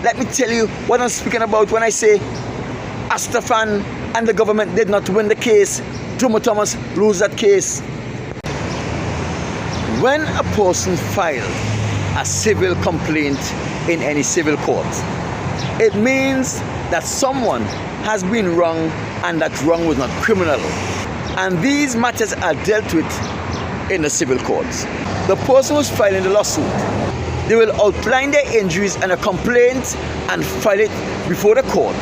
let me tell you what I'm speaking about when I say Astafan and the government did not win the case. Jomo Thomas lose that case. When a person files a civil complaint in any civil court, it means that someone has been wrong and that wrong was not criminal. And these matters are dealt with in the civil courts. The person who's filing the lawsuit, they will outline their injuries and a complaint and file it before the court.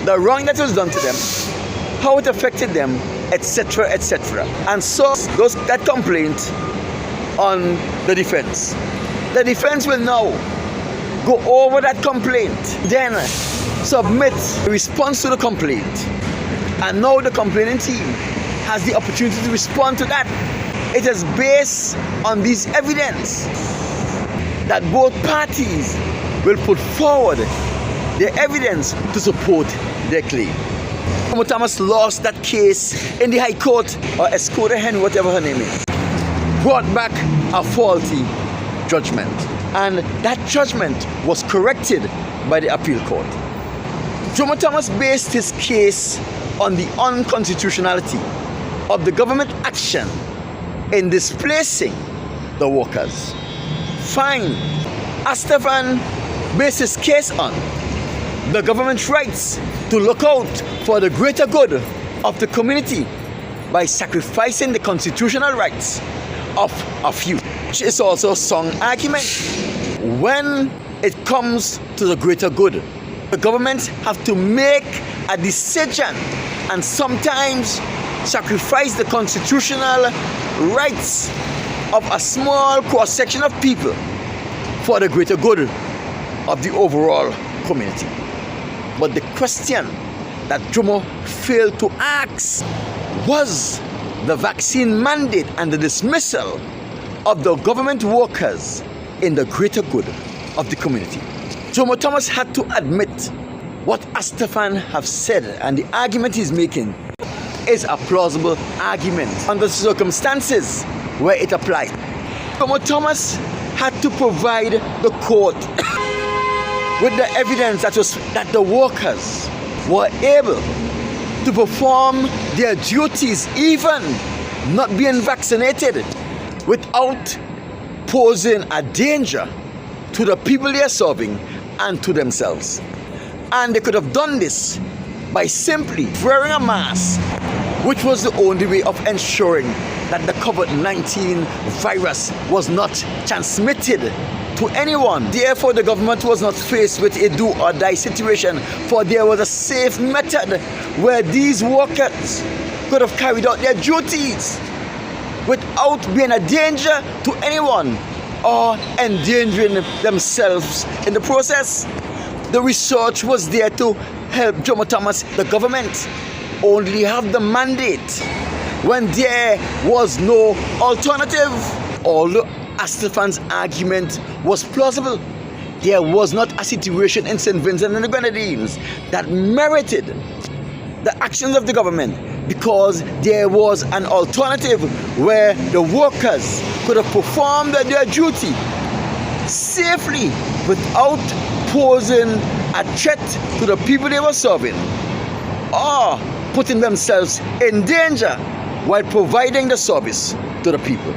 The wrong that was done to them, how it affected them, etc., etc. And so that complaint on the defense. The defense will now go over that complaint, then submit a response to the complaint. And now the complaining team has the opportunity to respond to that. It is based on these evidence that both parties will put forward their evidence to support their claim. Jomo Thomas lost that case in the High Court, or Escoda Hen, whatever her name is, brought back a faulty judgment. And that judgment was corrected by the appeal court. Jomo Thomas based his case on the unconstitutionality of the government action in displacing the workers. Fine. Astafan based his case on the government's rights to look out for the greater good of the community by sacrificing the constitutional rights of a few, which is also a strong argument. When it comes to the greater good, the government have to make a decision and sometimes sacrifice the constitutional rights of a small cross-section of people for the greater good of the overall community. But the question that Jomo failed to ask was the vaccine mandate and the dismissal of the government workers in the greater good of the community. Jomo Thomas had to admit what Astafan have said, and the argument he's making is a plausible argument under circumstances where it applies. Jomo Thomas had to provide the court with the evidence that the workers were able to perform their duties, even not being vaccinated, without posing a danger to the people they are serving and to themselves. And they could have done this by simply wearing a mask, which was the only way of ensuring that the COVID-19 virus was not transmitted to anyone. Therefore, the government was not faced with a do or die situation, for there was a safe method where these workers could have carried out their duties without being a danger to anyone or endangering themselves in the process. The research was there to help Jomo Thomas. The government only have the mandate when there was no alternative. Although Astafan's argument was plausible, there was not a situation in St. Vincent and the Grenadines that merited the actions of the government, because there was an alternative where the workers could have performed their duty safely without posing a threat to the people they were serving or putting themselves in danger while providing the service to the people.